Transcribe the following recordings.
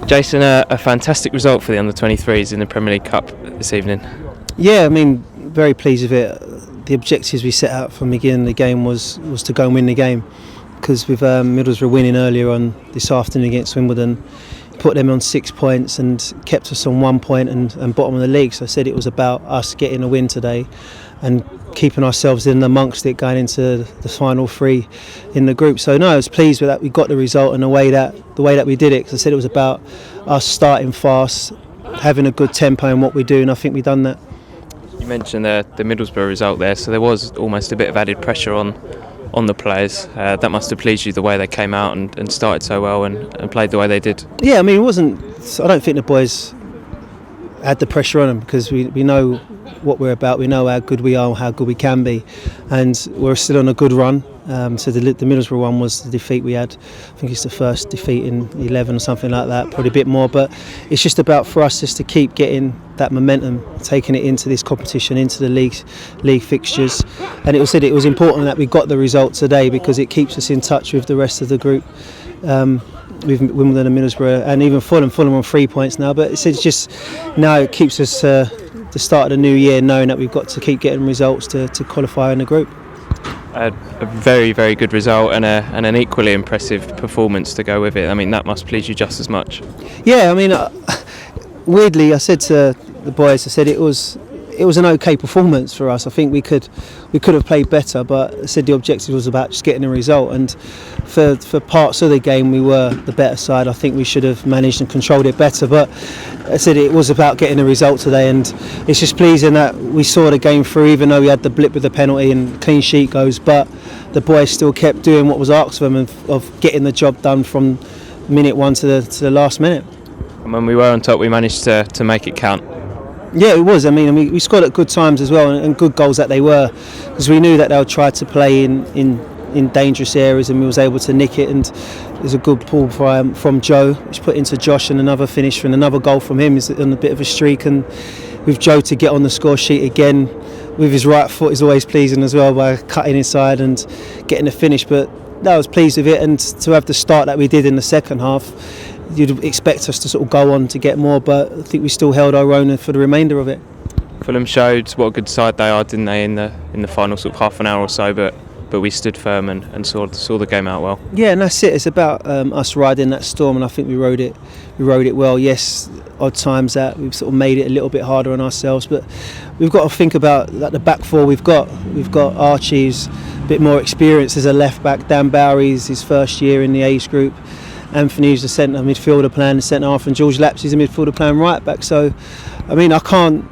Jason, a fantastic result for the under-23s in the Premier League Cup this evening. Yeah, I mean, very pleased with it. The objectives we set out from the beginning of the game was to go and win the game, because with Middlesbrough winning earlier on this afternoon against Wimbledon, put them on 6 points and kept us on 1 point and bottom of the league. So I said it was about us getting a win today and keeping ourselves in amongst it going into the final three in the group. So no, I was pleased with that. We got the result and the way that we did it, because I said it was about us starting fast, having a good tempo in what we do, and I think we've done that. You mentioned the Middlesbrough result there, so there was almost a bit of added pressure on the players. That must have pleased you, the way they came out and started so well and played the way they did. Yeah, I mean, I don't think the boys had the pressure on them, because we know what we're about, we know how good we are and how good we can be, and we're still on a good run. So the Middlesbrough one was the defeat we had. I think it's the first defeat in 11 or something like that, probably a bit more, but it's just about for us just to keep getting that momentum, taking it into this competition, into the league fixtures. And it was important that we got the result today, because it keeps us in touch with the rest of the group, with Wimbledon and Middlesbrough and even Fulham on 3 points now. But it's just now it keeps us the start of the new year knowing that we've got to keep getting results to qualify in the group. A very, very good result and an equally impressive performance to go with it. I mean, that must please you just as much. Yeah, I mean, weirdly, I said to the boys, I said it was an okay performance for us. I think we could have played better, but I said the objective was about just getting a result. And for parts of the game, we were the better side. I think we should have managed and controlled it better. But I said it was about getting a result today, and it's just pleasing that we saw the game through, even though we had the blip with the penalty and clean sheet goes. But the boys still kept doing what was asked of them, of getting the job done from minute one to the last minute. And when we were on top, we managed to make it count. Yeah, it was. I mean, we scored at good times as well, and good goals that they were, because we knew that they would try to play in dangerous areas, and we was able to nick it. And there's a good pull from Joe, which put into Josh, and another finish and another goal from him is on a bit of a streak. And with Joe to get on the score sheet again with his right foot is always pleasing as well, by cutting inside and getting the finish. But I was pleased with it, and to have the start that we did in the second half, you'd expect us to sort of go on to get more, but I think we still held our own for the remainder of it. Fulham showed what a good side they are, didn't they, in the final sort of half an hour or so, but we stood firm and saw the game out well. Yeah, and that's it. It's about us riding that storm, and I think we rode it well. Yes, odd times that we've sort of made it a little bit harder on ourselves, but we've got to think about that. The back four we've got Archie's a bit more experience as a left back. Dan Bowery's his first year in the age group. Anthony's the centre midfielder playing the centre half, and George Lapsley's a midfielder playing right back. So, I mean, I can't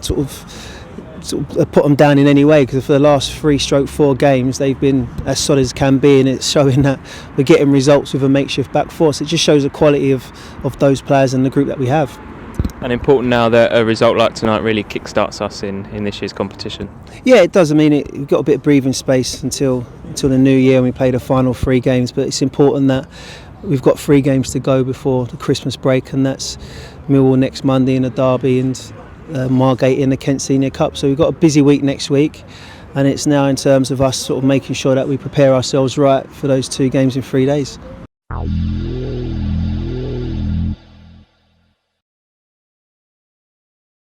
sort of put them down in any way, because for the last 3/4 games they've been as solid as can be, and it's showing that we're getting results with a makeshift back four. So it just shows the quality of those players and the group that we have. And important now that a result like tonight really kickstarts us in this year's competition. Yeah, it does. I mean, we've got a bit of breathing space until the new year, and we play the final 3 games. But it's important that we've got 3 games to go before the Christmas break, and that's Millwall next Monday in the derby, and Margate in the Kent Senior Cup. So we've got a busy week next week, and it's now in terms of us sort of making sure that we prepare ourselves right for those 2 games in 3 days.